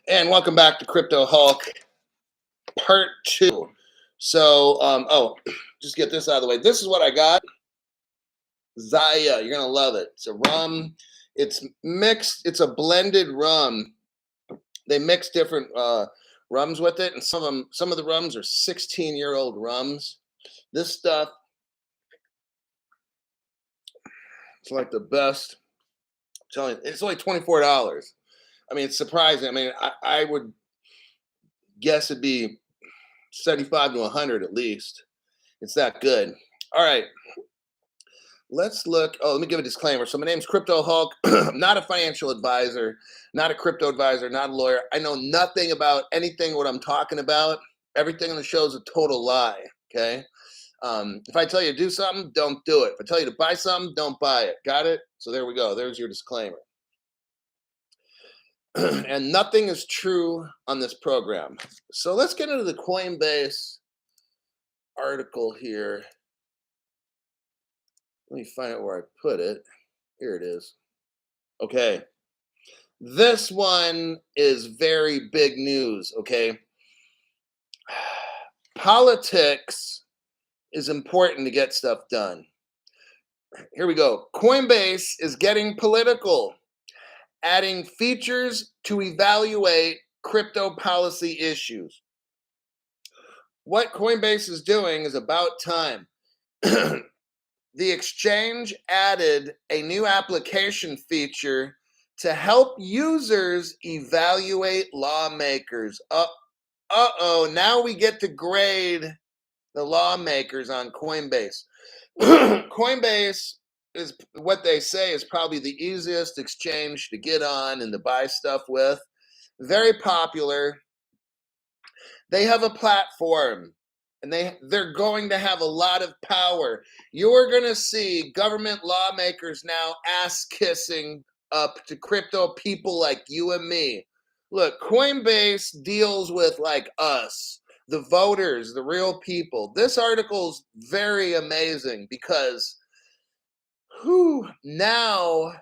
And welcome back to Crypto Hulk Part 2. So, just get this out of the way. This is what I got. Zaya, you're gonna love it. It's a rum. It's mixed. It's a blended rum. They mix different rums with it, and some of the rums are 16-year-old rums. This stuff, it's like the best. I'm telling you, it's only $24. I mean, it's surprising. I mean, I would guess it'd be 75 to 100 at least. It's that good. All right. Let's look. Oh, let me give a disclaimer. So my name's Crypto Hulk. I'm not a financial advisor, not a crypto advisor, not a lawyer. I know nothing about anything what I'm talking about. Everything on the show is a total lie. Okay. If I tell you to do something, don't do it. If I tell you to buy something, don't buy it. Got it? So there we go. There's your disclaimer. And nothing is true on this program. So let's get into the Coinbase article here. Let me find out where I put it. Here it is. Okay. This one is very big news, okay? Politics is important to get stuff done. Here we go. Coinbase is getting political, adding features to evaluate crypto policy issues. What Coinbase is doing is about time. The exchange added a new application feature to help users evaluate lawmakers. Uh-oh, now we get to grade the lawmakers on Coinbase. Coinbase is what they say is probably the easiest exchange to get on and to buy stuff with. Very popular. They have a platform. And they're going to have a lot of power. You're going to see government lawmakers now ass-kissing up to crypto people like you and me. Look, Coinbase deals with like us, the voters, the real people. This article's very amazing because now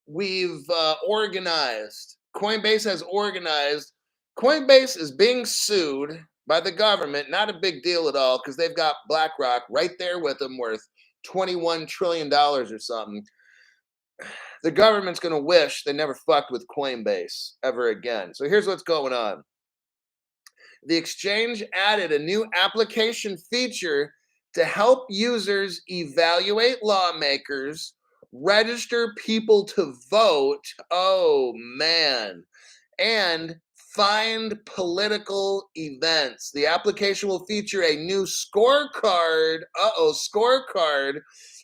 we've organized. Coinbase has organized. Coinbase is being sued by the government. Not a big deal at all because they've got BlackRock right there with them worth $21 trillion or something. The government's going to wish they never fucked with Coinbase ever again. So here's what's going on. The exchange added a new application feature to help users evaluate lawmakers, register people to vote. Oh, man. And find political events. The application will feature a new scorecard,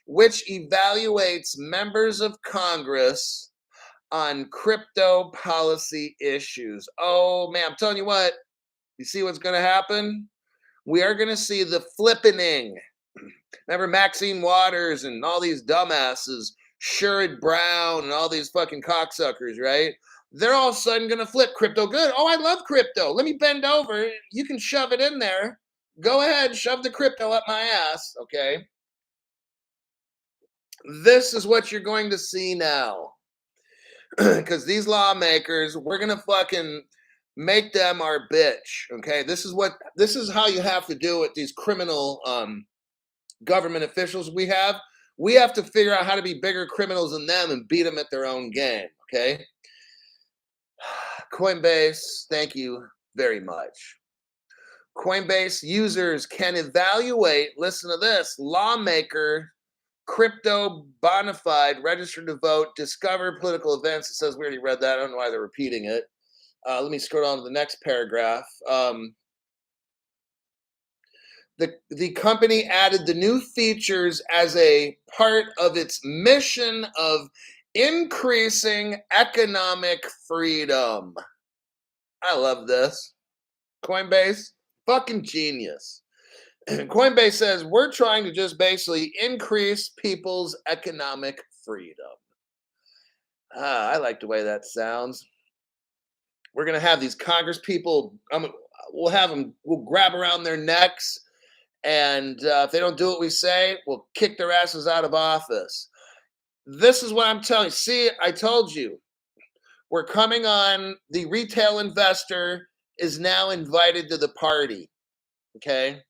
which evaluates members of Congress on crypto policy issues. Oh, man, I'm telling you what, you see what's going to happen? We are going to see the flippening. Remember Maxine Waters and all these dumbasses, Sherrod Brown and all these fucking cocksuckers, right? They're all of a sudden going to flip crypto good. Oh, I love crypto. Let me bend over. You can shove it in there. Go ahead, shove the crypto up my ass, okay? This is what you're going to see now. Because these lawmakers, we're going to fucking make them our bitch, okay? This is how you have to do it, these criminal government officials we have. We have to figure out how to be bigger criminals than them and beat them at their own game, okay? Coinbase, thank you very much. Coinbase users can evaluate, listen to this, lawmaker, crypto bona fide, registered to vote, discover political events. It says we already read that. I don't know why they're repeating it. Let me scroll on to the next paragraph. The company added the new features as a part of its mission of increasing economic freedom. I love this. Coinbase, fucking genius. Coinbase says we're trying to just basically increase people's economic freedom. I like the way that sounds. We're going to have these Congress people, we'll grab around their necks, and if they don't do what we say, we'll kick their asses out of office. This is what I'm telling you. See, I told you. We're coming on. The retail investor is now invited to the party. Okay.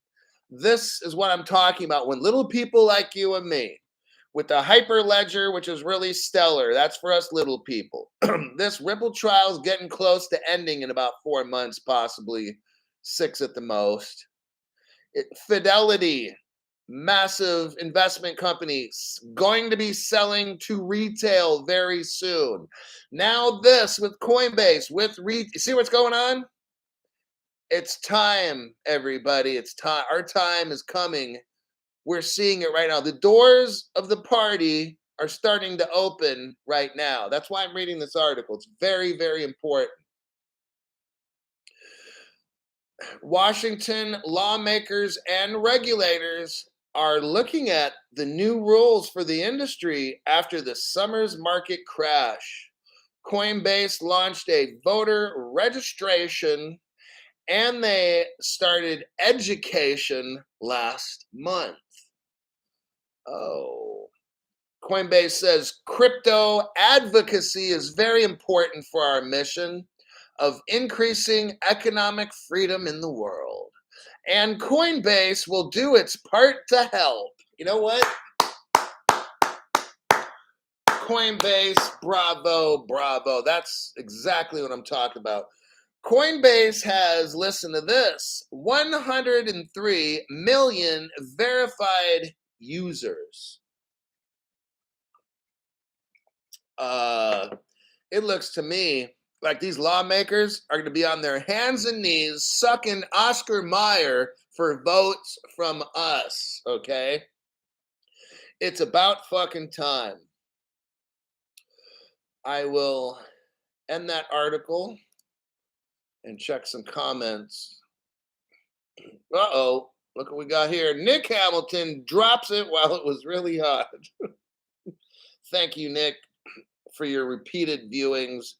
This is what I'm talking about. When little people like you and me, with the hyper ledger, which is really stellar, that's for us little people. This Ripple trial is getting close to ending in about 4 months, possibly 6 at the most. Fidelity, massive investment company, going to be selling to retail very soon. Now this with Coinbase, see what's going on? It's time, everybody. It's time. Our time is coming. We're seeing it right now. The doors of the party are starting to open right now. That's why I'm reading this article. It's very, very important. Washington lawmakers and regulators are looking at the new rules for the industry after the summer's market crash. Coinbase launched a voter registration and they started education last month. Oh. Coinbase says crypto advocacy is very important for our mission of increasing economic freedom in the world. And Coinbase will do its part to help. You know what? Coinbase, bravo, bravo. That's exactly what I'm talking about. Coinbase has, listen to this, 103 million verified users. It looks to me like these lawmakers are going to be on their hands and knees sucking Oscar Mayer for votes from us, okay? It's about fucking time. I will end that article and check some comments. Uh-oh, look what we got here. Nick Hamilton drops it while it was really hot. Thank you, Nick, for your repeated viewings,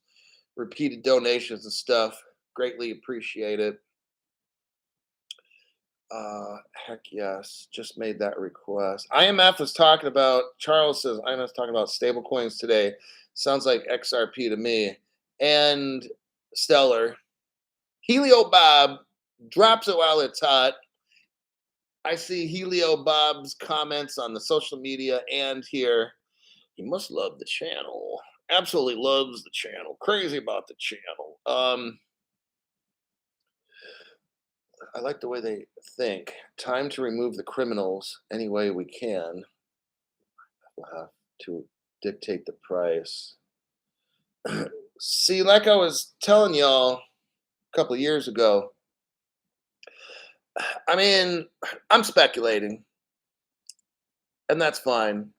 repeated donations and stuff. Greatly appreciate it. Heck yes, just made that request. IMF is talking about, Charles says, IMF is talking about stable coins today. Sounds like XRP to me. And Stellar. Helio Bob drops it while it's hot. I see Helio Bob's comments on the social media and here. He must love the channel. Absolutely loves the channel. Crazy about the channel. I like the way they think. Time to remove the criminals any way we can. We'll have to dictate the price. See, like I was telling y'all a couple of years ago, I mean, I'm speculating, and that's fine.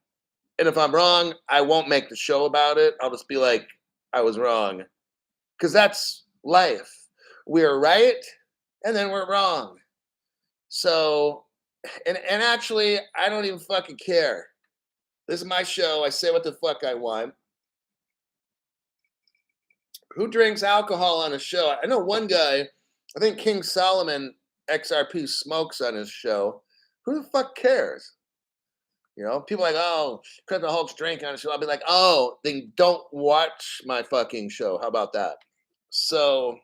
And if I'm wrong, I won't make the show about it. I'll just be like, I was wrong. Because that's life. We're right, and then we're wrong. So, and actually, I don't even fucking care. This is my show. I say what the fuck I want. Who drinks alcohol on a show? I know one guy, I think King Solomon XRP smokes on his show. Who the fuck cares? You know, people are like, oh, Crypto Hulk's drinking on the show. I'll be like, oh, then don't watch my fucking show. How about that? So,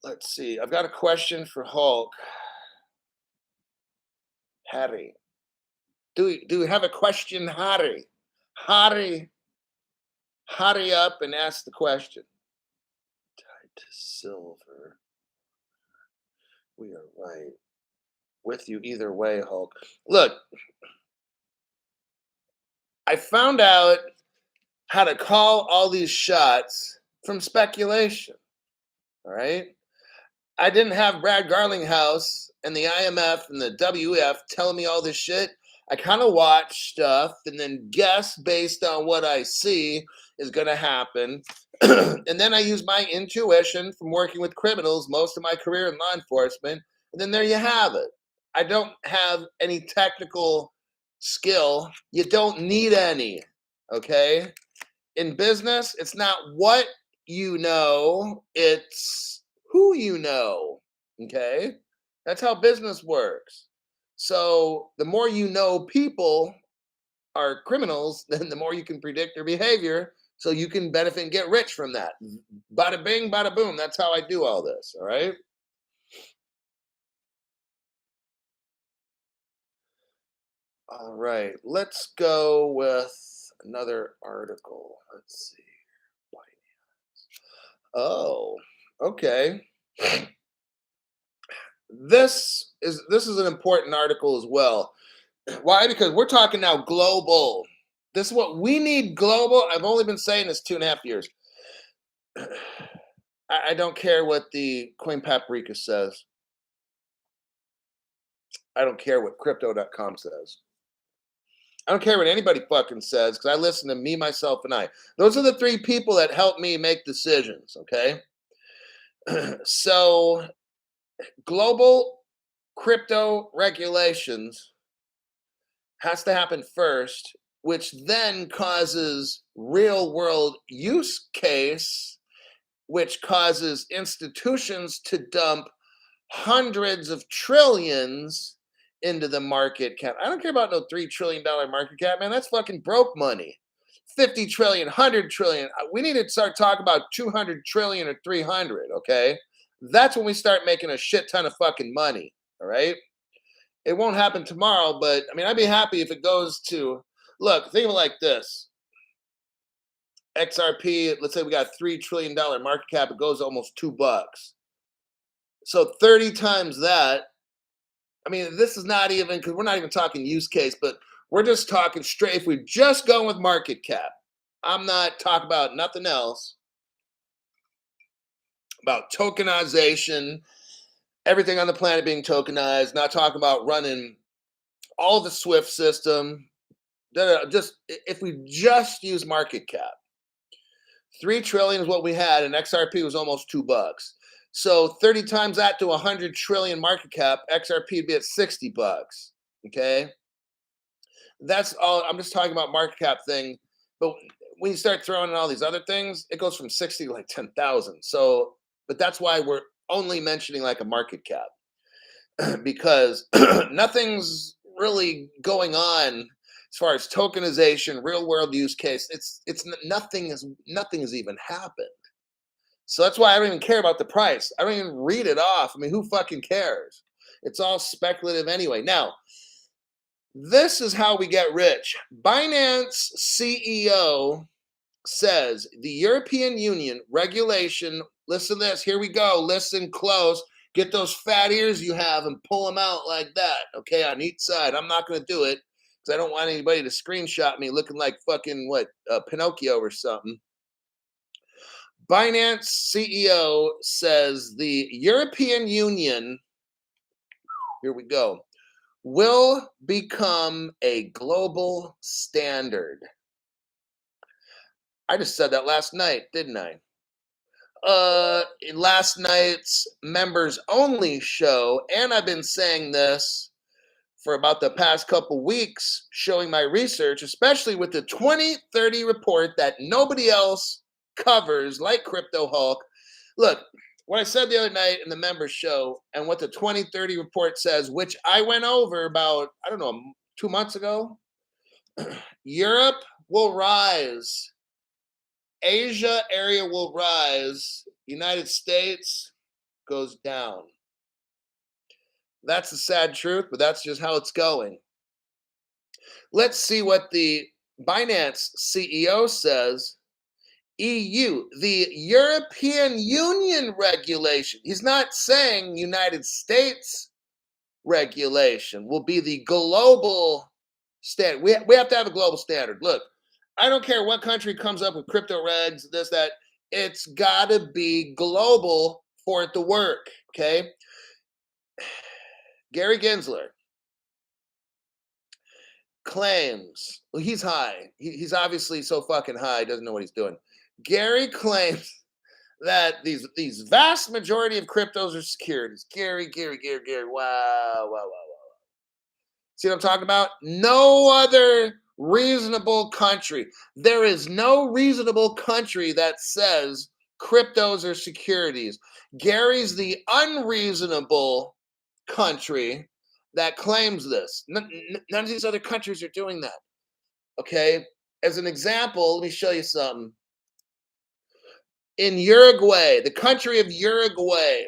let's see. I've got a question for Hulk. Harry. Do we have a question, Harry? Harry, hurry up and ask the question. Tied to silver. We are right. With you either way, Hulk. Look, I found out how to call all these shots from speculation. All right? I didn't have Brad Garlinghouse and the IMF and the WF telling me all this shit. I kind of watch stuff and then guess based on what I see is going to happen. And then I use my intuition from working with criminals most of my career in law enforcement. And then there you have it. I don't have any technical skill. You don't need any, okay? In business, it's not what you know, it's who you know, okay? That's how business works. So the more you know people are criminals, then the more you can predict their behavior, So you can benefit and get rich from that. Bada bing, bada boom. That's how I do all this. All right. All right. Let's go with another article. Let's see. Oh, okay. This is an important article as well. Why? Because we're talking now global. This is what we need global. I've only been saying this 2.5 years. I don't care what the Coin Paprika says. I don't care what crypto.com says. I don't care what anybody fucking says because I listen to me, myself, and I. Those are the three people that help me make decisions, okay? So, global crypto regulations has to happen first, which then causes real world use case, which causes institutions to dump hundreds of trillions into the market cap. I don't care about no $3 trillion market cap, man. That's fucking broke money. 50 trillion, 100 trillion. We need to start talking about 200 trillion or 300, okay? That's when we start making a shit ton of fucking money, all right? It won't happen tomorrow, but I mean, I'd be happy if it goes to, look, think of it like this. XRP, let's say we got $3 trillion market cap, it goes almost $2. So 30 times that, I mean, this is not even, because we're not even talking use case, but we're just talking straight. If we just go with market cap, I'm not talking about nothing else, about tokenization, everything on the planet being tokenized, not talking about running all the Swift system. Just if we just use market cap, 3 trillion is what we had, and XRP was almost $2. So 30 times that to 100 trillion market cap, XRP would be at $60. Okay, that's all. I'm just talking about market cap thing, but when you start throwing in all these other things, it goes from 60 to like 10,000. So, but that's why we're only mentioning like a market cap because nothing's really going on as far as tokenization, real world use case. It's nothing has even happened. So that's why I don't even care about the price. I don't even read it off. I mean, who fucking cares? It's all speculative anyway. Now, this is how we get rich. Binance CEO says the European Union regulation, listen to this, here we go, listen close, get those fat ears you have and pull them out like that, okay, on each side. I'm not going to do it because I don't want anybody to screenshot me looking like fucking, Pinocchio or something. Binance CEO says the European Union, here we go, will become a global standard. I just said that last night, didn't I? In last night's members only show, and I've been saying this for about the past couple weeks, showing my research, especially with the 2030 report that nobody else covers, like Crypto Hulk. Look, what I said the other night in the members show and what the 2030 report says, which I went over about, I don't know, 2 months ago. Europe will rise. Asia area will rise. United States goes down. That's the sad truth, but that's just how it's going. Let's see what the Binance CEO says. EU, the European Union regulation. He's not saying United States regulation will be the global standard. We have to have a global standard. Look, I don't care what country comes up with crypto regs, this, that. It's got to be global for it to work, okay? Gary Gensler claims, well, he's high. He's obviously so fucking high, he doesn't know what he's doing. Gary claims that these vast majority of cryptos are securities. Gary. Wow. See what I'm talking about? No other reasonable country. There is no reasonable country that says cryptos are securities. Gary's the unreasonable country that claims this. None of these other countries are doing that. Okay? As an example, let me show you something. in Uruguay, the country of Uruguay,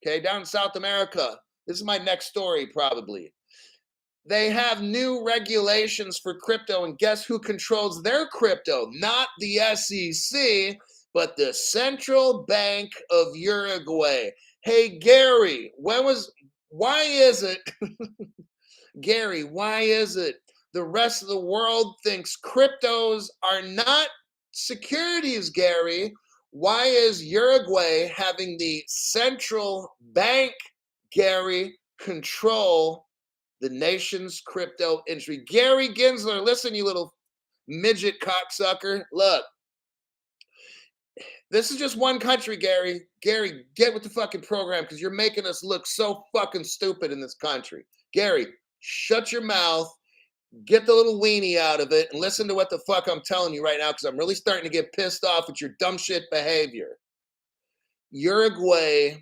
okay, down in South America. This is my next story, probably. They have new regulations for crypto, and guess who controls their crypto? Not the SEC, but the Central Bank of Uruguay. Hey, Gary, why is it, Gary, why is it the rest of the world thinks cryptos are not securities, Gary? Why is Uruguay having the central bank, Gary, control the nation's crypto industry? Gary Gensler, listen, you little midget cocksucker. Look, this is just one country, Gary. Gary, get with the fucking program because you're making us look so fucking stupid in this country. Gary, shut your mouth, get the little weenie out of it, and listen to what the fuck I'm telling you right now because I'm really starting to get pissed off at your dumb shit behavior. Uruguay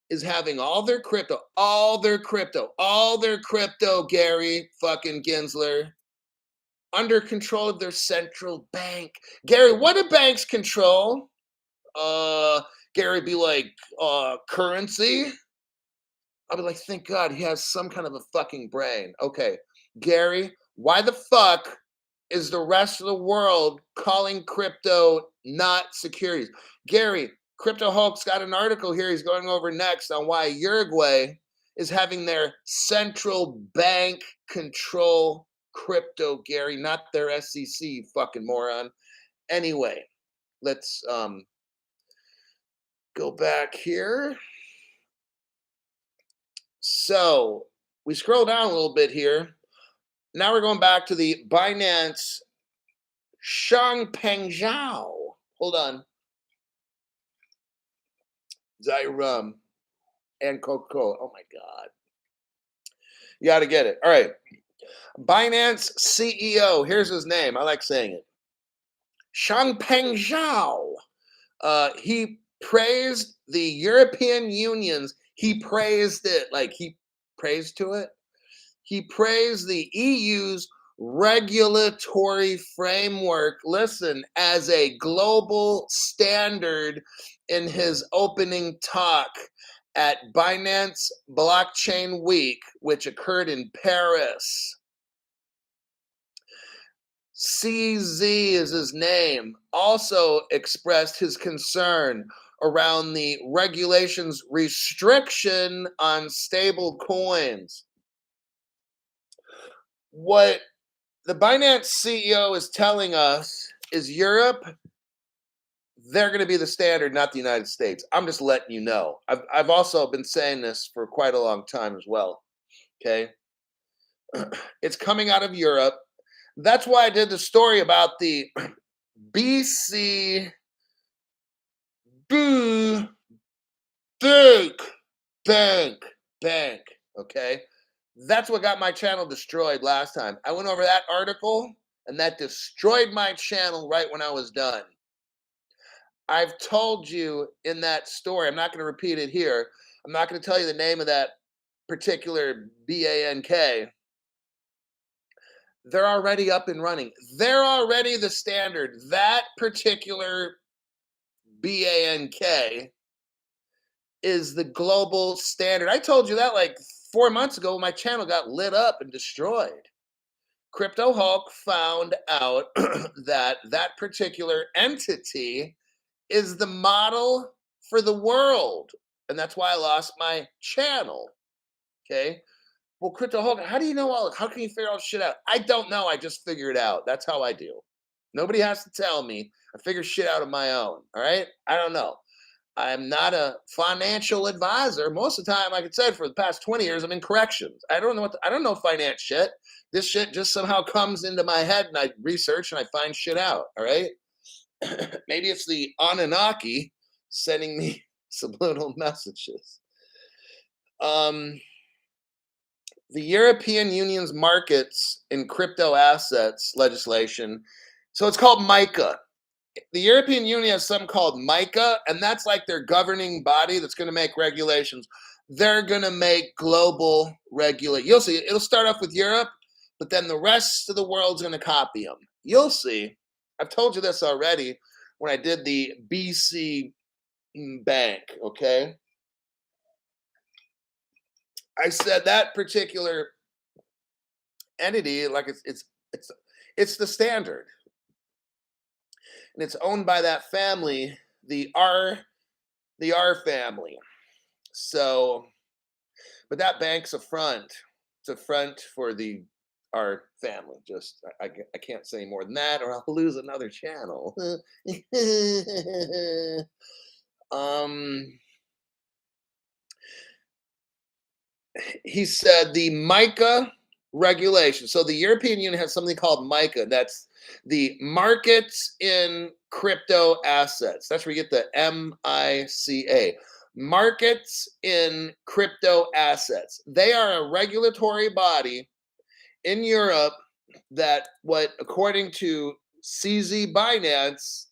is having all their crypto, Gary fucking Gensler, under control of their central bank. Gary, what do banks control? Gary be like, currency? I'll be like, thank God he has some kind of a fucking brain. Okay, Gary, why the fuck is the rest of the world calling crypto not securities? Gary, Crypto Hulk's got an article here he's going over next on why Uruguay is having their central bank control crypto, Gary, not their SEC, you fucking moron. Anyway, let's go back here. So we scroll down a little bit here. Now we're going back to the Binance Changpeng Zhao. Hold on. Zyrum and Coco. Oh my God. You got to get it. All right. Binance CEO. Here's his name. I like saying it. Changpeng Zhao. He praised the European Union's. He praised it. Like he praised to it. He praised the EU's regulatory framework, listen, as a global standard in his opening talk at Binance Blockchain Week, which occurred in Paris. CZ is his name, also expressed his concern around the regulations restriction on stable coins. What the Binance CEO is telling us is Europe, they're going to be the standard, not the United States. I'm just letting you know. I've also been saying this for quite a long time as well. Okay. It's coming out of Europe. That's why I did the story about the BC bank. Okay. That's what got my channel destroyed last time. I went over that article and that destroyed my channel right when I was done. I've told you in that story, I'm not going to repeat it here. I'm not going to tell you the name of that particular bank. They're already up and running. They're already the standard. That particular bank is the global standard. I told you that like 4 months ago, my channel got lit up and destroyed. Crypto Hulk found out that that particular entity is the model for the world. And that's why I lost my channel. Okay. Well, Crypto Hulk, how do you know how can you figure all this shit out? I don't know. I just figure it out. That's how I do. Nobody has to tell me. I figure shit out on my own. All right. I don't know. I'm not a financial advisor. Most of the time, like I said, for the past 20 years, I'm in corrections. I don't know finance shit. This shit just somehow comes into my head and I research and I find shit out. All right. Maybe it's the Anunnaki sending me subliminal messages. The European Union's markets in crypto assets legislation. So it's called MiCA. The European Union has something called MiCA, and that's like their governing body that's going to make regulations. They're going to make global regulate. You'll see. It'll start off with Europe, but then the rest of the world's going to copy them. You'll see. I've told you this already. when I did the BC bank, okay? I said that particular entity, like it's it's the Standard, and it's owned by that family, the R family. So, but that bank's a front. It's a front for the R family. Just I can't say more than that, or I'll lose another channel. um, he said the MiCA regulation. So the European Union has something called MiCA. That's the markets in crypto assets. That's where you get the MiCA. Markets in crypto assets. They are a regulatory body in Europe that, what according to CZ Binance,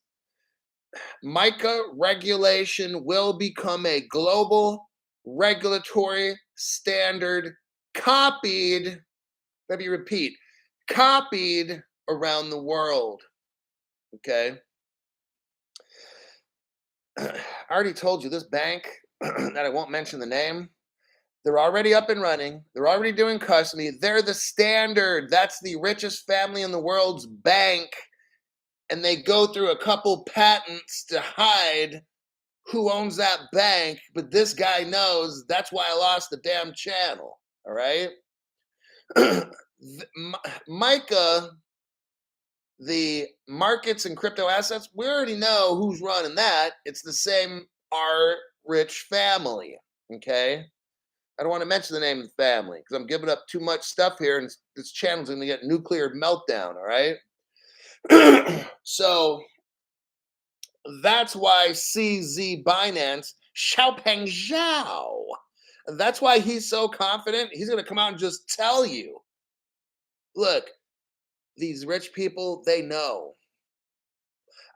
MiCA regulation will become a global regulatory standard copied, let me repeat, copied around the world. Okay. I already told you this bank that I won't mention the name, they're already up and running. They're already doing custody. They're the Standard. That's the richest family in the world's bank. And they go through a couple patents to hide who owns that bank. But this guy knows. That's why I lost the damn channel. All right. Micah, the markets and crypto assets, we already know who's running that. It's the same R rich family. Okay. I don't want to mention the name of the family because I'm giving up too much stuff here, and this channel's going to get nuclear meltdown. All right. So that's why CZ Binance, Xiaopeng Zhao, that's why he's so confident. He's going to come out and just tell you, look, these rich people, they know.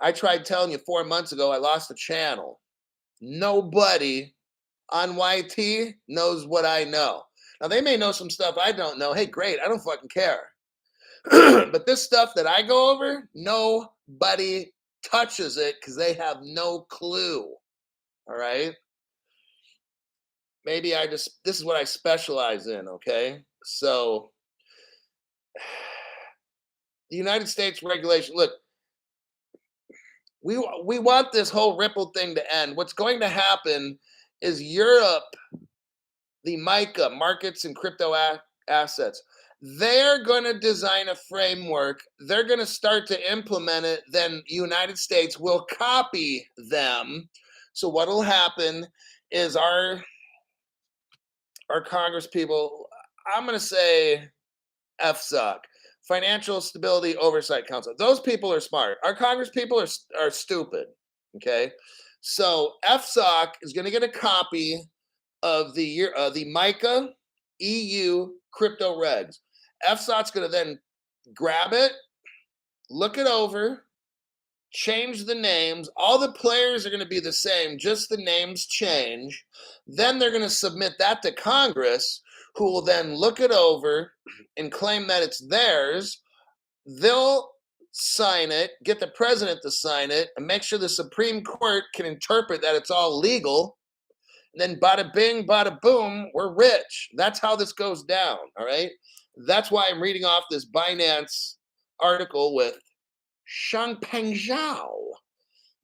I tried telling you 4 months ago, I lost the channel. Nobody on YT knows what I know. Now, they may know some stuff I don't know. Hey, great. I don't fucking care. But this stuff that I go over, nobody touches it because they have no clue. All right. Maybe this is what I specialize in. Okay. So, the United States regulation, look, we want this whole Ripple thing to end. What's going to happen is Europe, the MiCA, markets and crypto assets, they're going to design a framework. They're going to start to implement it. Then United States will copy them. So what will happen is our Congress people, I'm going to say FSOC, Financial Stability Oversight Council. Those people are smart. Our Congress people are stupid. Okay. So FSOC is going to get a copy of the MiCA EU crypto regs. FSOC's going to then grab it, look it over, change the names. All the players are going to be the same, just the names change. Then they're going to submit that to Congress, who will then look it over and claim that it's theirs. They'll sign it, get the president to sign it, and make sure the Supreme Court can interpret that it's all legal. And then bada bing, bada boom, we're rich. That's how this goes down, all right? That's why I'm reading off this Binance article with Shangpeng Zhao,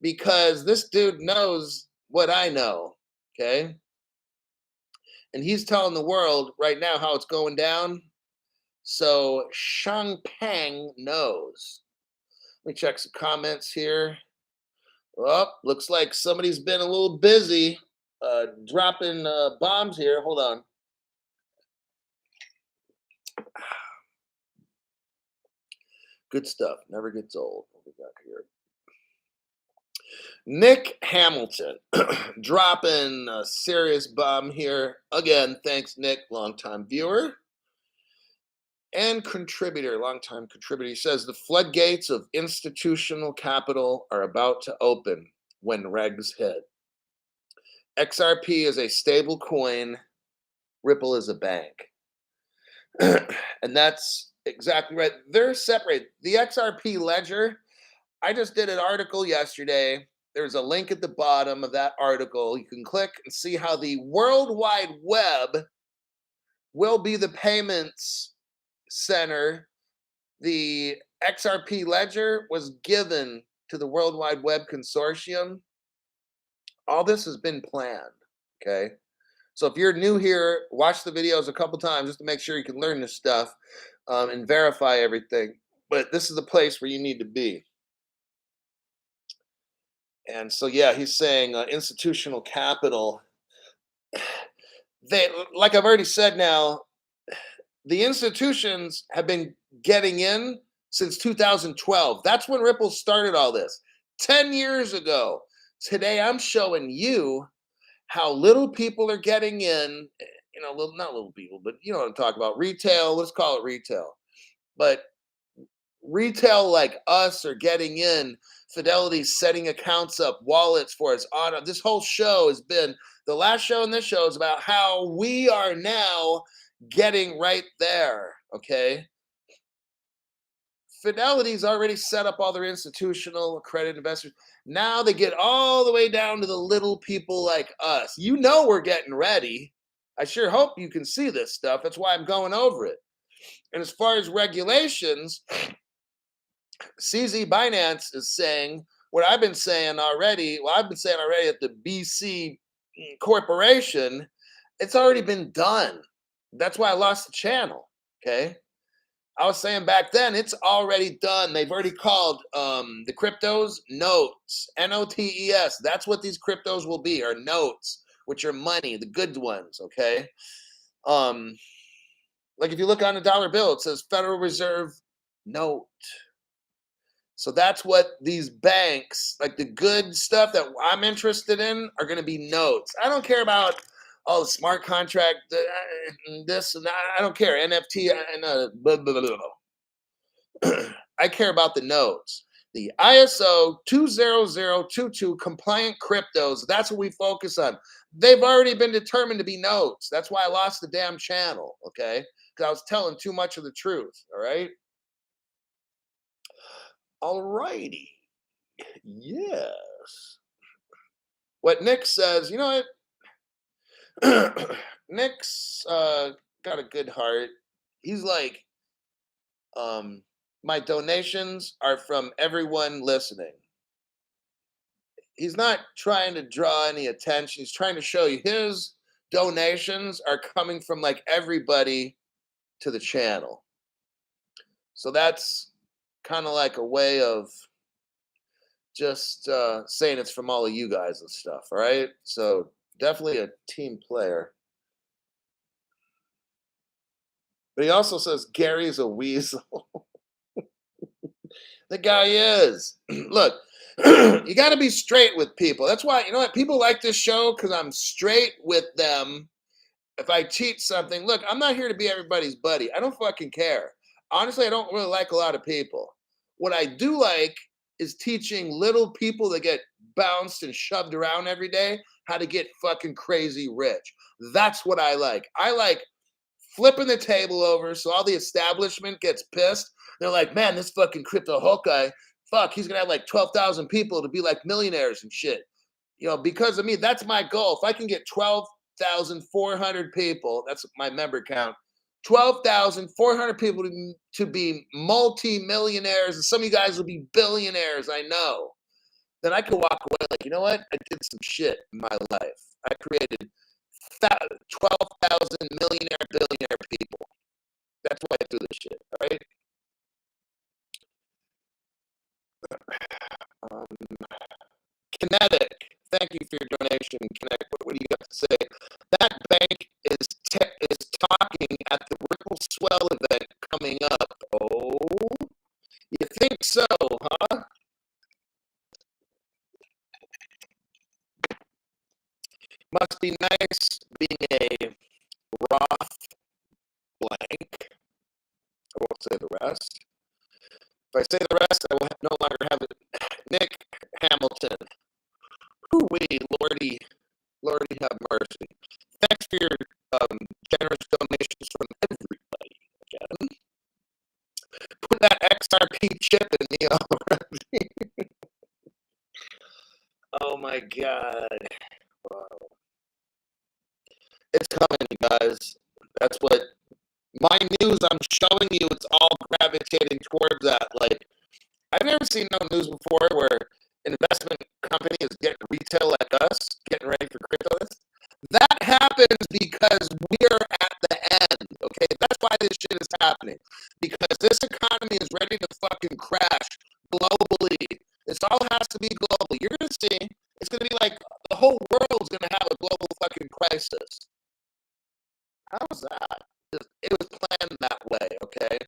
because this dude knows what I know, okay? And he's telling the world right now how it's going down. So Shangpeng knows. Let me check some comments here. Well, looks like somebody's been a little busy dropping bombs here. Hold on. Good stuff. Never gets old. What we got here? Nick Hamilton dropping a serious bomb here. Again, thanks, Nick, longtime viewer and contributor, longtime contributor. He says the floodgates of institutional capital are about to open when regs hit. XRP is a stable coin. Ripple is a bank. And that's exactly right. They're separate. The XRP ledger, I just did an article yesterday. There's a link at the bottom of that article. You can click and see how the World Wide Web will be the payments center. The XRP ledger was given to the World Wide Web Consortium. All this has been planned, okay? So if you're new here, watch the videos a couple times just to make sure you can learn this stuff and verify everything. But this is the place where you need to be. And so, yeah, he's saying institutional capital. They, like I've already said now, the institutions have been getting in since 2012. That's when Ripple started all this. 10 years ago. Today, I'm showing you how little people are getting in. You know, not little people, but you know what I'm talking about. Retail, let's call it retail. But retail like us are getting in. Fidelity's setting accounts up, wallets for us. On this whole show has been, the last show and this show is about how we are now getting right there, okay? Fidelity's already set up all their institutional accredited investors. Now they get all the way down to the little people like us. You know we're getting ready. I sure hope you can see this stuff. That's why I'm going over it. And as far as regulations, CZ Binance is saying what I've been saying already. Well, I've been saying already at the BC Corporation, it's already been done. That's why I lost the channel, okay? I was saying back then, it's already done. They've already called the cryptos notes, NOTES. That's what these cryptos will be, are notes, which are money, the good ones, okay? Like if you look on a dollar bill, it says Federal Reserve note. So that's what these banks, like the good stuff that I'm interested in, are going to be notes. I don't care about all the smart contract, this and that. I don't care. NFT, blah, blah, blah, blah. I care about the notes. The ISO 20022 compliant cryptos, that's what we focus on. They've already been determined to be notes. That's why I lost the damn channel, okay? Because I was telling too much of the truth, all right? All righty. Yes. What Nick says, you know what? Nick's got a good heart. He's like, my donations are from everyone listening. He's not trying to draw any attention. He's trying to show you his donations are coming from like everybody to the channel. So that's kind of like a way of just saying it's from all of you guys and stuff, all right? So definitely a team player. But he also says Gary's a weasel. The guy is. Look, you got to be straight with people. That's why, you know what? People like this show because I'm straight with them. If I teach something, look, I'm not here to be everybody's buddy. I don't fucking care. Honestly, I don't really like a lot of people. What I do like is teaching little people that get bounced and shoved around every day how to get fucking crazy rich. That's what I like. I like flipping the table over so all the establishment gets pissed. They're like, man, this fucking crypto Hulk guy, fuck, he's gonna have like 12,000 people to be like millionaires and shit. You know, because of me, that's my goal. If I can get 12,400 people, that's my member count, 12,400 people to be multi-millionaires, and some of you guys will be billionaires, I know. Then I could walk away like, you know what? I did some shit in my life. I created 12,000 millionaire, billionaire people. That's why I do this shit, all right? Kinetic, thank you for your donation. Kinetic, what do you have to say? That bank is talking at the Ripple Swell event coming up. Oh, you think so, huh? Must be nice being a Roth blank. I won't say the rest. If I say the rest, I will no longer have it. Nick Hamilton. Ooh-wee, Lordy have mercy. Thanks for your generous donations from everybody. Again. Put that XRP chip in me already. Oh my God. Wow. It's coming, guys. That's what my news I'm showing you. It's all gravitating towards that. Like, I've never seen no news before where an investment company is getting retail like us, getting ready for crypto. That happens because we're at the end, okay? That's why this shit is happening. Because this economy is ready to fucking crash globally. This all has to be global. You're going to see, it's going to be like the whole world's going to have a global fucking crisis. How's that? It was planned that way, okay?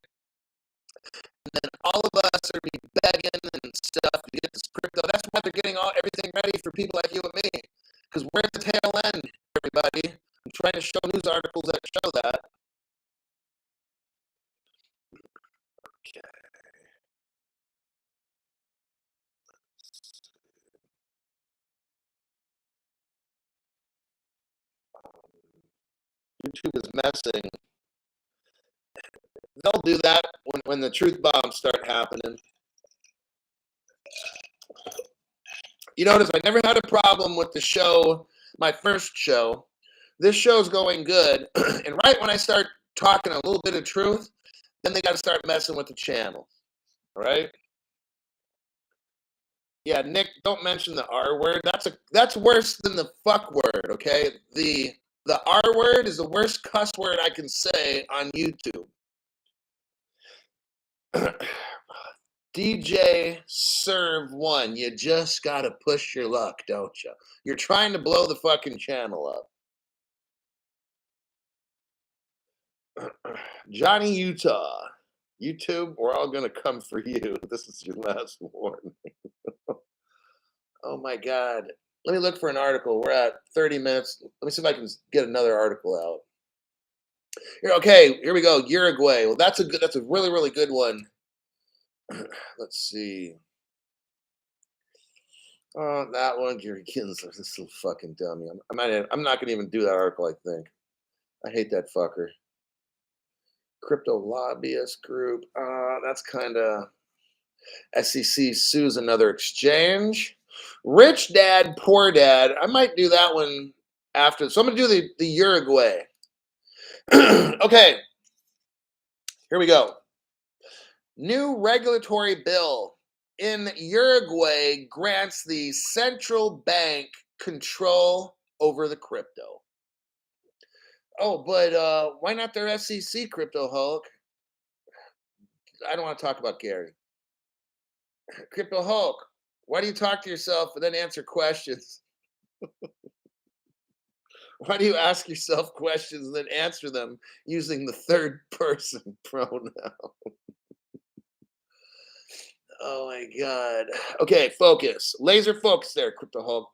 And then all of us are be begging and stuff to get this crypto. That's why they're getting everything ready for people like you and me. Because we're at the tail end, everybody. I'm trying to show news articles that show that. Okay. YouTube is messing. They'll do that when the truth bombs start happening. You notice I never had a problem with the show, my first show. This show's going good. And right when I start talking a little bit of truth, then they got to start messing with the channel. All right? Yeah, Nick, don't mention the R word. That's worse than the fuck word, okay? The R word is the worst cuss word I can say on YouTube. DJ Serve One, you just gotta push your luck, don't you? You're trying to blow the fucking channel up. Johnny Utah, YouTube, we're all gonna come for you. This is your last warning. Oh my God. Let me look for an article. We're at 30 minutes. Let me see if I can get another article out. Okay, here we go. Uruguay. Well, that's a really, really good one. Let's see. Oh, that one, Gary Kinsler, this little fucking dummy. I'm not gonna even do that article, I think. I hate that fucker. Crypto lobbyist group. That's kind of SEC sues another exchange. Rich dad, poor dad. I might do that one after. So I'm gonna do the Uruguay. Okay, here we go. New regulatory bill in Uruguay grants the central bank control over the crypto. Oh, but why not their SEC, Crypto Hulk? I don't want to talk about Gary. Crypto Hulk, why do you talk to yourself and then answer questions? Why do you ask yourself questions and then answer them using the third person pronoun? Oh my God. Okay, focus. Laser focus there, Crypto Hulk.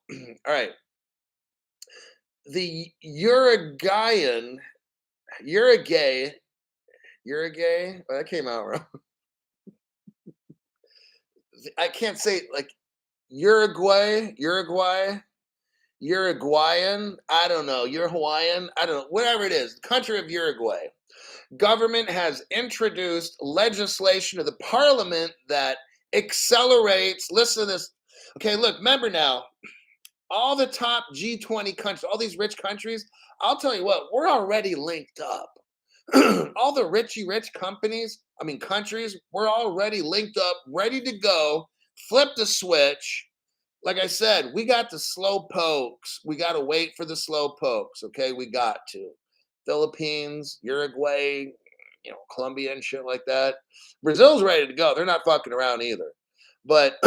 All right. The Uruguay, oh, that came out wrong. I can't say like Uruguayan. I don't know. You're Hawaiian. I don't know. Whatever it is, the country of Uruguay. Government has introduced legislation to the parliament that accelerates. Listen to this. Okay, look, remember now, all the top G20 countries, all these rich countries, I'll tell you what, we're already linked up. All the rich countries, we're already linked up, ready to go. Flip the switch. Like I said, we got the slow pokes. We got to wait for the slow pokes. Okay, we got to. Philippines, Uruguay, Colombia and shit like that. Brazil's ready to go. They're not fucking around either. But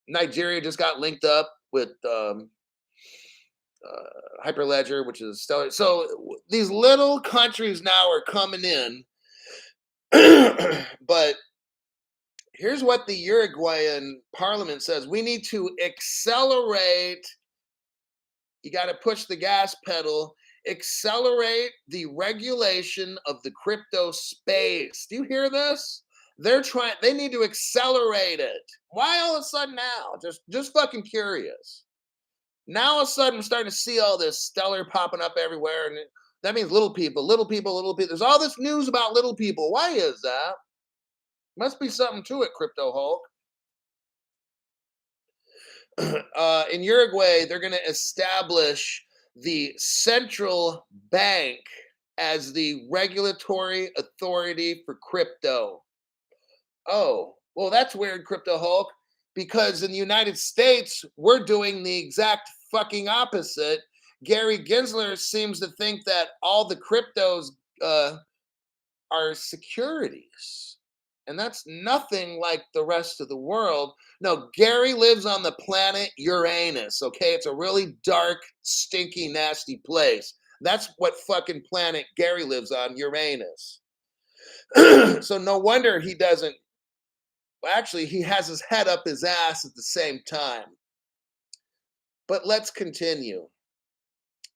Nigeria just got linked up with Hyperledger, which is stellar. So these little countries now are coming in, but here's what the Uruguayan parliament says: we need to accelerate. You got to push the gas pedal. Accelerate the regulation of the crypto space. Do you hear this? They need to accelerate it. Why all of a sudden now? Just fucking curious. Now all of a sudden I'm starting to see all this stellar popping up everywhere. And that means little people. There's all this news about little people. Why is that? Must be something to it, Crypto Hulk. In Uruguay, they're going to establish the central bank as the regulatory authority for crypto. Oh, well, that's weird, Crypto Hulk, because in the United States, we're doing the exact fucking opposite. Gary Gensler seems to think that all the cryptos uh, are securities. And that's nothing like the rest of the world. No, Gary lives on the planet Uranus, okay? It's a really dark, stinky, nasty place. That's what fucking planet Gary lives on, Uranus. So no wonder he doesn't, well, actually, he has his head up his ass at the same time. But let's continue.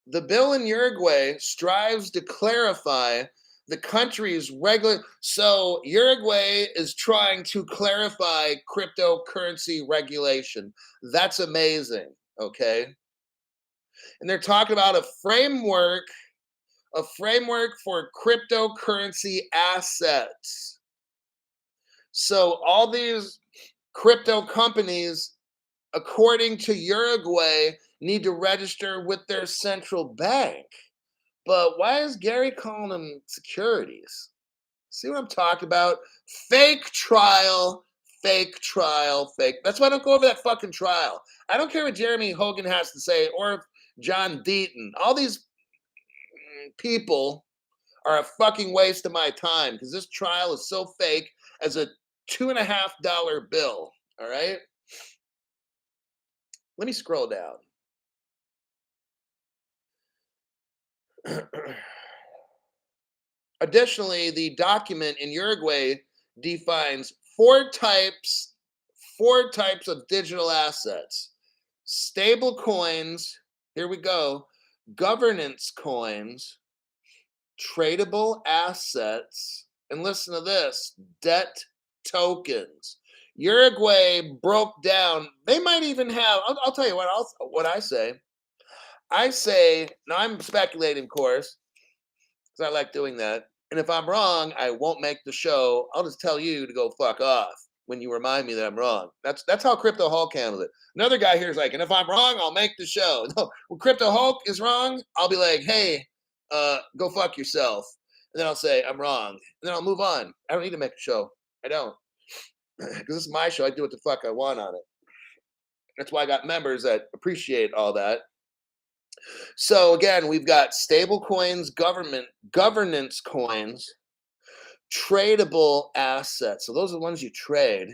The bill in Uruguay strives to clarify the country's regular. So Uruguay is trying to clarify cryptocurrency regulation. That's amazing. Okay. And they're talking about a framework for cryptocurrency assets. So all these crypto companies, according to Uruguay, need to register with their central bank. But why is Gary calling them securities? See what I'm talking about? Fake trial, fake trial, fake. That's why I don't go over that fucking trial. I don't care what Jeremy Hogan has to say or if John Deaton. All these people are a fucking waste of my time because this trial is so fake as a $2.50 bill. All right. Let me scroll down. Additionally, the document in Uruguay defines four types of digital assets. Stable coins, here we go, governance coins, tradable assets, and listen to this, debt tokens. Uruguay broke down, they might even have, I'll tell you what I say. I say, now I'm speculating, of course, because I like doing that. And if I'm wrong, I won't make the show. I'll just tell you to go fuck off when you remind me that I'm wrong. That's how Crypto Hulk handles it. Another guy here is like, and if I'm wrong, I'll make the show. No, when Crypto Hulk is wrong, I'll be like, hey, go fuck yourself. And then I'll say, I'm wrong. And then I'll move on. I don't need to make a show. I don't. Because this is my show. I do what the fuck I want on it. That's why I got members that appreciate all that. So again, we've got stable coins, governance coins, tradable assets. So those are the ones you trade.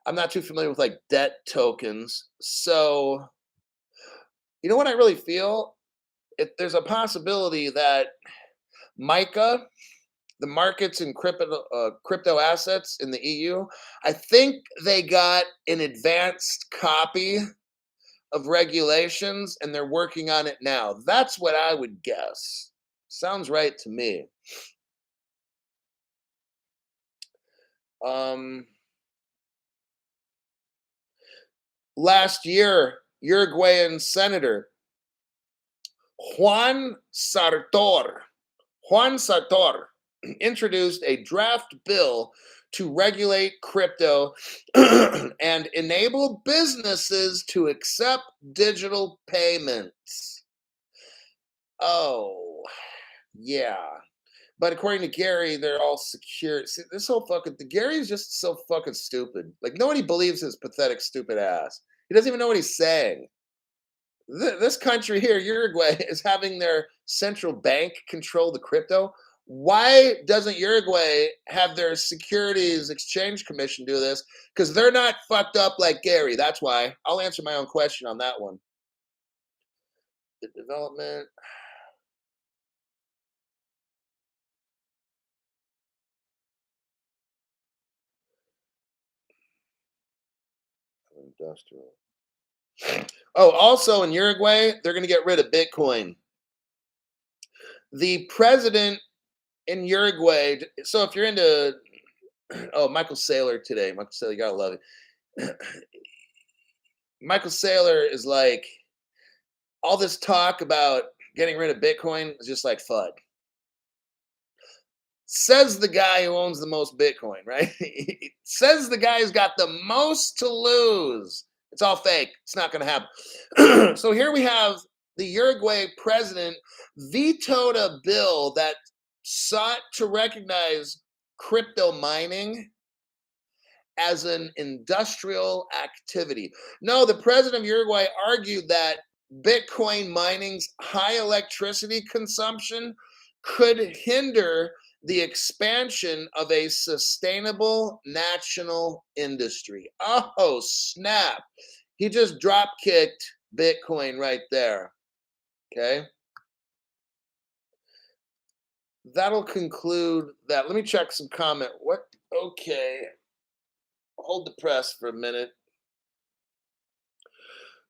I'm not too familiar with like debt tokens. So you know what I really feel? If there's a possibility that MICA, the markets in crypto assets in the EU, I think they got an advanced copy of regulations and they're working on it now. That's what I would guess. Sounds right to me. Last year, Uruguayan Senator Juan Sartor introduced a draft bill to regulate crypto and enable businesses to accept digital payments. Oh, yeah. But according to Gary, they're all secure. See, this whole fucking Gary's just so fucking stupid. Like nobody believes his pathetic, stupid ass. He doesn't even know what he's saying. This country here, Uruguay, is having their central bank control the crypto. Why doesn't Uruguay have their Securities Exchange Commission do this? Because they're not fucked up like Gary. That's why. I'll answer my own question on that one. The development. Industrial. Oh, also in Uruguay, they're going to get rid of Bitcoin. The president in Uruguay, so if you're into, oh, Michael Saylor today. Michael Saylor, you got to love it. Michael Saylor is like, all this talk about getting rid of Bitcoin is just like FUD. Says the guy who owns the most Bitcoin, right? Says the guy who's got the most to lose. It's all fake. It's not going to happen. So here we have the Uruguay president vetoed a bill that sought to recognize crypto mining as an industrial activity. No, the president of Uruguay argued that Bitcoin mining's high electricity consumption could hinder the expansion of a sustainable national industry. Oh, snap. He just drop kicked Bitcoin right there. Okay. That'll conclude that. Let me check some comment. What? Okay. Hold the press for a minute.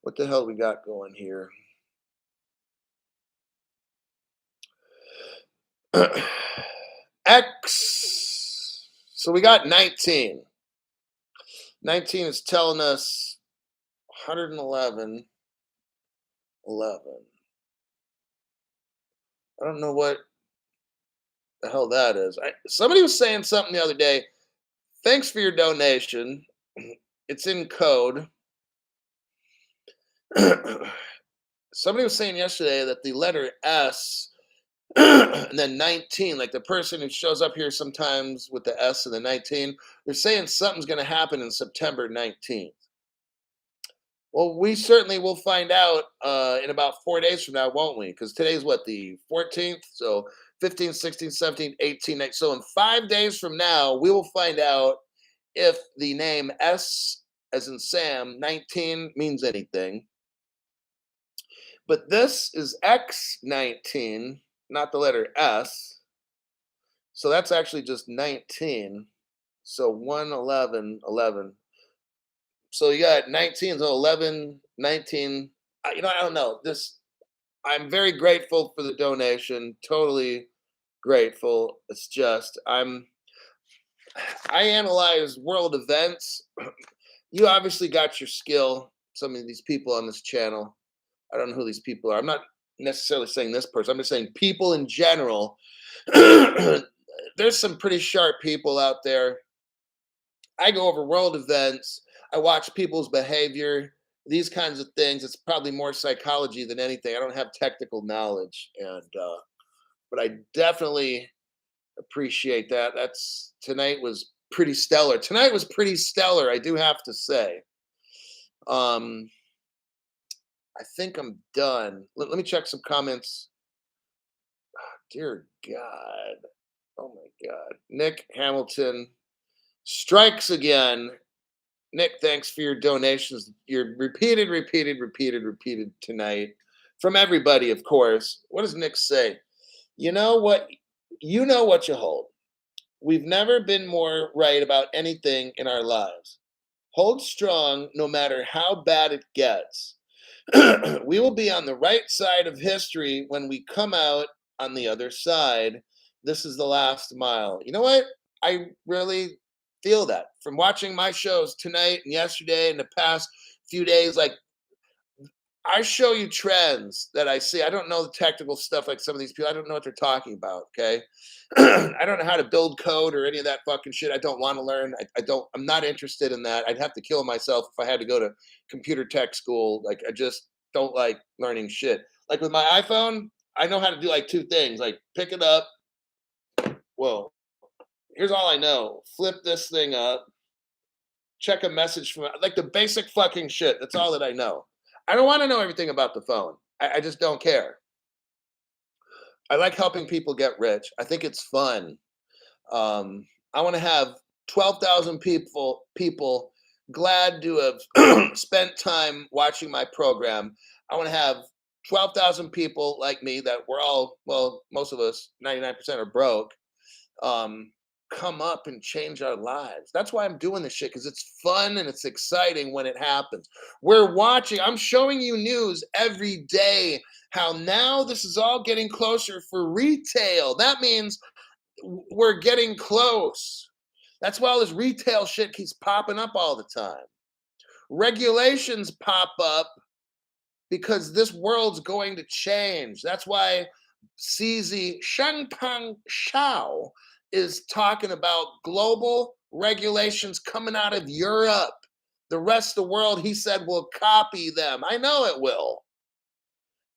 What the hell we got going here? X. So we got 19. 19 is telling us 111. 11. I don't know what the hell that is. Somebody was saying something the other day. Thanks for your donation. It's in code. Somebody was saying yesterday that the letter S and then 19, like the person who shows up here sometimes with the S and the 19, they're saying something's going to happen in September 19th. Well, we certainly will find out in about 4 days from now, won't we? Because today's what, the 14th? So 15, 16, 17, 18, 19. So in 5 days from now, we will find out if the name S as in Sam 19 means anything. But this is X19, not the letter S. So that's actually just 19. So 111, 11. So you got 19, so 11, 19. I don't know. I'm very grateful for the donation. Totally grateful. It's just I analyze world events. You obviously got your skill. Some of these people on this channel. I don't know who these people are. I'm not necessarily saying this person. I'm just saying people in general. There's some pretty sharp people out there. I go over world events. I watch people's behavior, these kinds of things. It's probably more psychology than anything. I don't have technical knowledge, but I definitely appreciate that. Tonight was pretty stellar. Tonight was pretty stellar, I do have to say. I think I'm done. Let me check some comments. Oh, dear God. Oh my God. Nick Hamilton strikes again. Nick, thanks for your donations. You're repeated tonight from everybody, of course. What does Nick say? You know what? You know what you hold. We've never been more right about anything in our lives. Hold strong no matter how bad it gets. We will be on the right side of history when we come out on the other side. This is the last mile. You know what? I really feel that from watching my shows tonight and yesterday and the past few days. Like, I show you trends that I see. I don't know the technical stuff like some of these people. I don't know what they're talking about. Okay. I don't know how to build code or any of that fucking shit. I don't want to learn. I'm not interested in that. I'd have to kill myself if I had to go to computer tech school. Like, I just don't like learning shit. Like with my iPhone, I know how to do like two things, like pick it up. Whoa, here's all I know. Flip this thing up, check a message from like the basic fucking shit. That's all that I know. I don't want to know everything about the phone. I just don't care. I like helping people get rich. I think it's fun. I want to have 12,000 people glad to have spent time watching my program. I want to have 12,000 people like me that we're all, well, most of us, 99% are broke, come up and change our lives. That's why I'm doing this shit, because it's fun and it's exciting when it happens. I'm showing you news every day, how now this is all getting closer for retail. That means we're getting close. That's why all this retail shit keeps popping up all the time. Regulations pop up because this world's going to change. That's why CZ Shangpeng Shao is talking about global regulations coming out of Europe. The rest of the world, he said, will copy them. I know it will.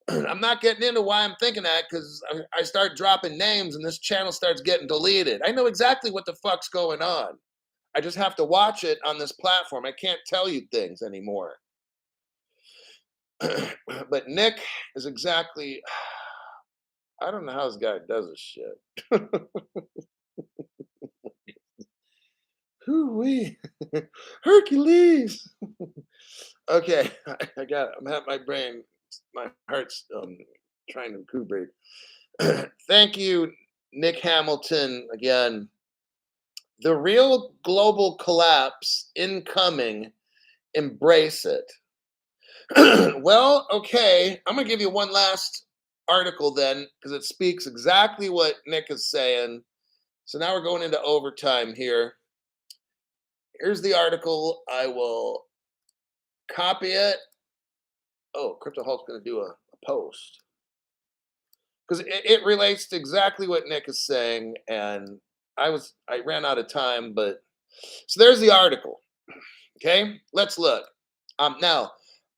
I'm not getting into why I'm thinking that because I start dropping names and this channel starts getting deleted. I know exactly what the fuck's going on. I just have to watch it on this platform. I can't tell you things anymore. But Nick is exactly, I don't know how this guy does this shit. Hoo-wee. Hercules. Okay, I'm at my brain, my heart's trying to recuperate. Thank you, Nick Hamilton, again. The real global collapse incoming, embrace it. Well, okay, I'm going to give you one last article then, because it speaks exactly what Nick is saying. So now we're going into overtime here. Here's the article. I will copy it. Oh, Crypto Hulk's going to do a post. Because it relates to exactly what Nick is saying. And I ran out of time, but so there's the article. Okay, let's look. Now,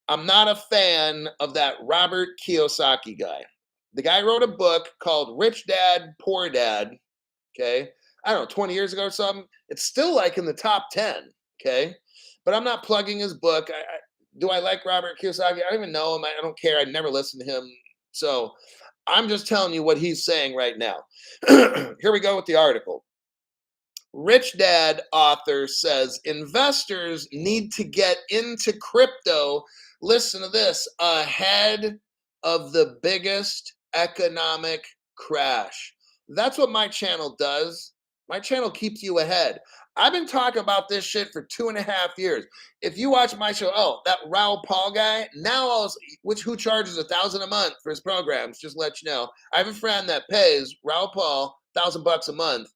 I'm not a fan of that Robert Kiyosaki guy. The guy wrote a book called Rich Dad, Poor Dad. Okay, I don't know, 20 years ago or something. It's still like in the top 10. Okay, but I'm not plugging his book. Do I like Robert Kiyosaki? I don't even know him. I don't care. I'd never listened to him. So I'm just telling you what he's saying right now. Here we go with the article. Rich Dad author says investors need to get into crypto. Listen to this, ahead of the biggest economic crash. That's what my channel does. My channel keeps you ahead. I've been talking about this shit for 2.5 years. If you watch my show, oh, that Raoul Paul guy, now who charges $1,000 a month for his programs, just let you know. I have a friend that pays Raoul Paul $1,000 a month.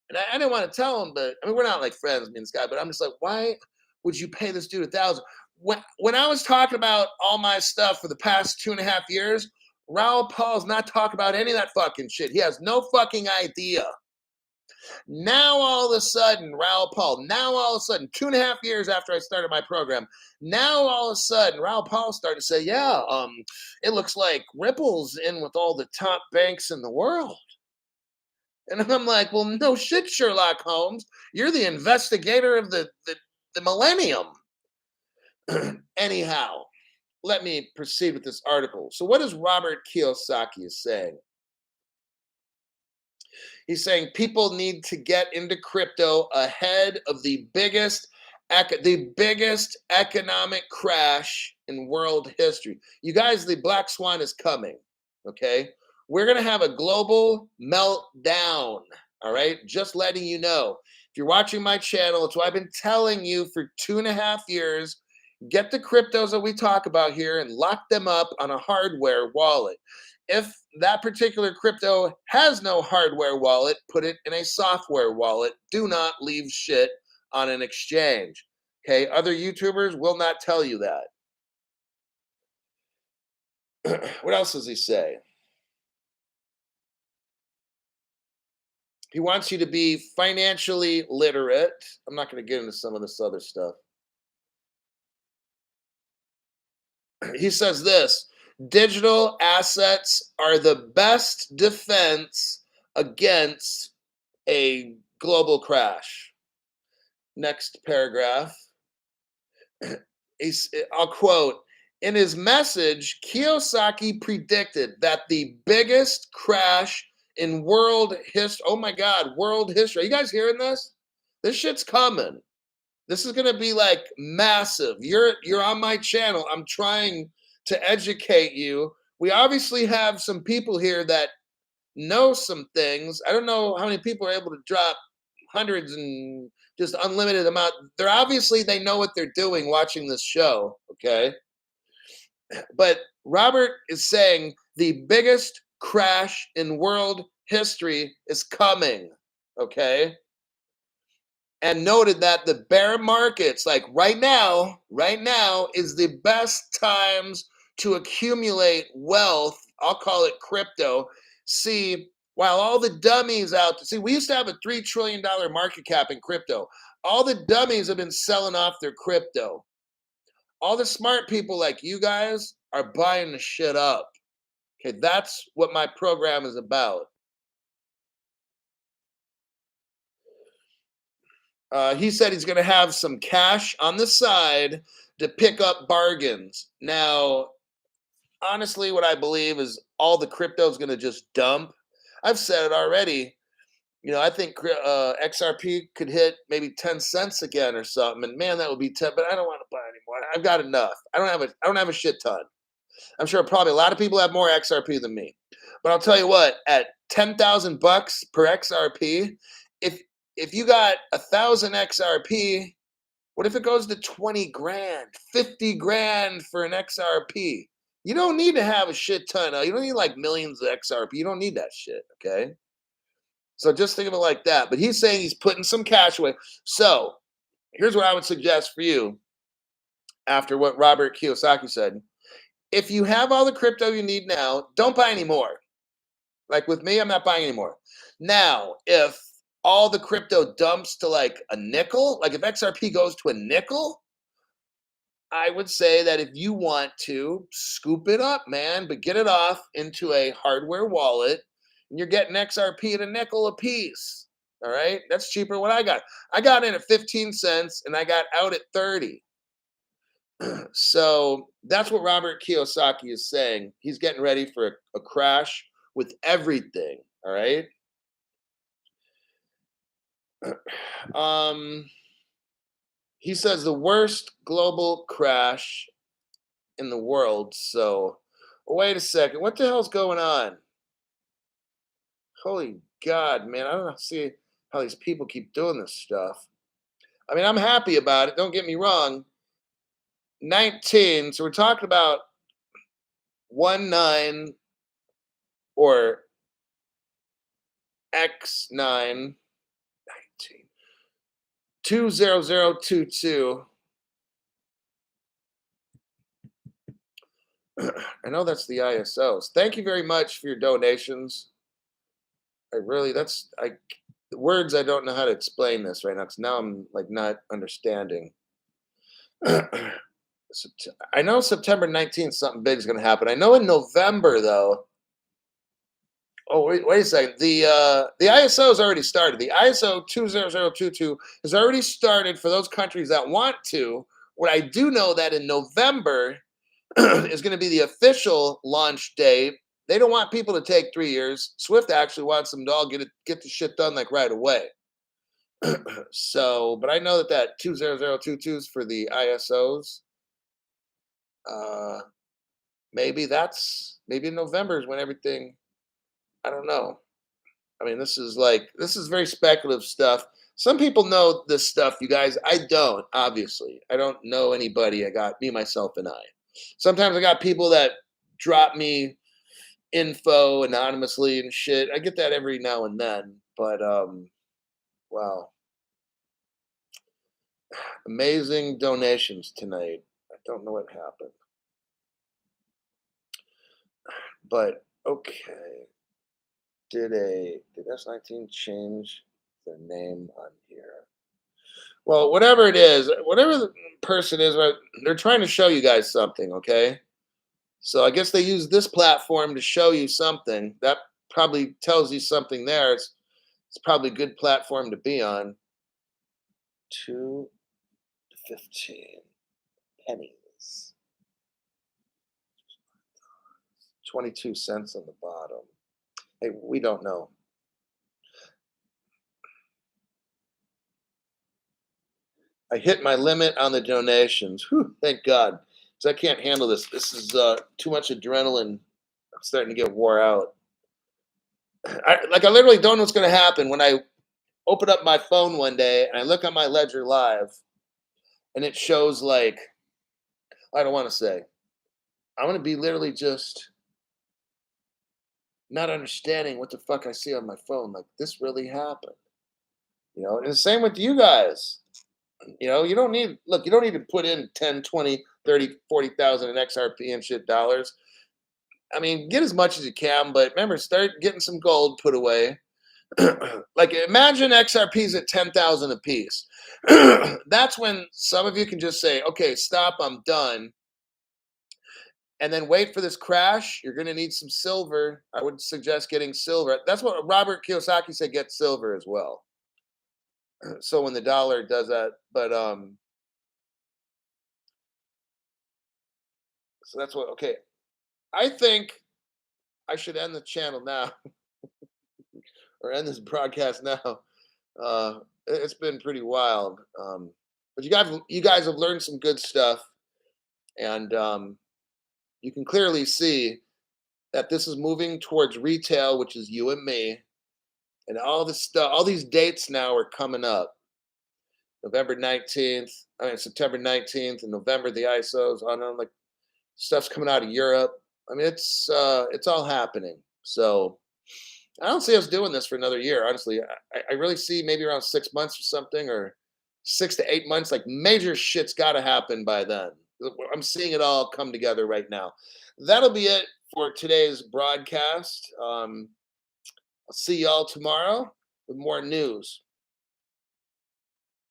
And I didn't want to tell him, but I mean, we're not like friends, me and this guy, but I'm just like, why would you pay this dude $1,000? When I was talking about all my stuff for the past 2.5 years, Raoul Paul's not talking about any of that fucking shit. He has no fucking idea. Now all of a sudden, Raoul Paul, 2.5 years after I started my program, now all of a sudden, Raoul Paul started to say, yeah, it looks like Ripple's in with all the top banks in the world. And I'm like, well, no shit, Sherlock Holmes. You're the investigator of the millennium. Anyhow, let me proceed with this article. So what is Robert Kiyosaki saying? He's saying people need to get into crypto ahead of the biggest economic crash in world history. You guys, the black swan is coming, okay? We're going to have a global meltdown, all right? Just letting you know. If you're watching my channel, it's what I've been telling you for 2.5 years. Get the cryptos that we talk about here and lock them up on a hardware wallet. If that particular crypto has no hardware wallet, put it in a software wallet. Do not leave shit on an exchange. Okay, other YouTubers will not tell you that. What else does he say? He wants you to be financially literate. I'm not going to get into some of this other stuff. He says this, digital assets are the best defense against a global crash. Next paragraph. I'll quote, in his message, Kiyosaki predicted that the biggest crash in world history, oh my God, world history. Are you guys hearing this? This shit's coming. This is going to be like massive. You're on my channel. I'm trying to educate you. We obviously have some people here that know some things. I don't know how many people are able to drop hundreds and just unlimited amount. They know what they're doing watching this show, okay? But Robert is saying the biggest crash in world history is coming, okay? And noted that the bear markets, like right now is the best times to accumulate wealth. I'll call it crypto. See, while all the dummies out there, we used to have a $3 trillion market cap in crypto. All the dummies have been selling off their crypto. All the smart people like you guys are buying the shit up. Okay, that's what my program is about. He said he's going to have some cash on the side to pick up bargains. Now, honestly, what I believe is all the crypto is going to just dump. I've said it already. I think XRP could hit maybe 10 cents again or something, and man, that would be 10. But I don't want to buy anymore. I've got enough. I don't have a shit ton. I'm sure probably a lot of people have more XRP than me. But I'll tell you what, at $10,000 per XRP, if if you got 1,000 XRP, what if it goes to 20 grand, 50 grand for an XRP? You don't need to have a shit ton. You don't need like millions of XRP. You don't need that shit. Okay. So just think of it like that. But he's saying he's putting some cash away. So here's what I would suggest for you after what Robert Kiyosaki said. If you have all the crypto you need now, don't buy any more. Like with me, I'm not buying anymore. Now, if all the crypto dumps to like a nickel, like if XRP goes to a nickel, I would say that if you want to scoop it up, man, but get it off into a hardware wallet, and you're getting XRP at a nickel a piece. All right, that's cheaper than what I got. I got in at 15 cents and I got out at 30. So that's what Robert Kiyosaki is saying. He's getting ready for a crash with everything. All right. He says the worst global crash in the world. So, wait a second. What the hell's going on? Holy God, man. I don't see how these people keep doing this stuff. I mean, I'm happy about it. Don't get me wrong. 19. So we're talking about 1-9 or X9. 19. 20022. I know that's the ISOs. Thank you very much for your donations. The words I don't know how to explain this right now because now I'm like not understanding. I know September 19th something big is going to happen. I know in November though. Oh wait a second. The ISO has already started. The ISO 20022 has already started for those countries that want to. What I do know that in November is going to be the official launch date. They don't want people to take 3 years. Swift actually wants them to all get the shit done like right away. So, but I know that 20022 is for the ISOs. Maybe in November is when everything. I don't know. I mean, this is very speculative stuff. Some people know this stuff, you guys. I don't, obviously. I don't know anybody. I got me, myself, and I. Sometimes I got people that drop me info anonymously and shit. I get that every now and then. But wow. Amazing donations tonight. I don't know what happened. But okay. Did S19 change their name on here? Well, whatever it is, whatever the person is, they're trying to show you guys something, okay? So I guess they use this platform to show you something. That probably tells you something there. It's probably a good platform to be on. 2.15 pennies. 22 cents on the bottom. Hey, we don't know. I hit my limit on the donations. Whew, thank God. Because I can't handle this. This is too much adrenaline. I'm starting to get wore out. I literally don't know what's going to happen when I open up my phone one day and I look on my Ledger Live and it shows like, I don't want to say. I want to be literally just not understanding what the fuck I see on my phone. Like, this really happened. And the same with you guys. You don't need to put in 10, 20, 30, 40,000 in XRP and shit dollars. I mean, get as much as you can, but remember, start getting some gold put away. Like imagine XRPs at 10,000 a piece. That's when some of you can just say, okay, stop, I'm done. And then wait for this crash. You're going to need some silver. I would suggest getting silver. That's what Robert Kiyosaki said, get silver as well. So when the dollar does that, but so that's what, okay. I think I should end the channel now or end this broadcast now. It's been pretty wild. But you guys have learned some good stuff, and you can clearly see that this is moving towards retail, which is you and me, and all this stuff. All these dates now are coming up. November 19th, I mean September 19th, and November the ISOs. On like stuff's coming out of Europe. I mean, it's all happening. So I don't see us doing this for another year. Honestly, I really see maybe around 6 months or something, or 6 to 8 months. Like major shit's got to happen by then. I'm seeing it all come together right now. That'll be it for today's broadcast. I'll see y'all tomorrow with more news.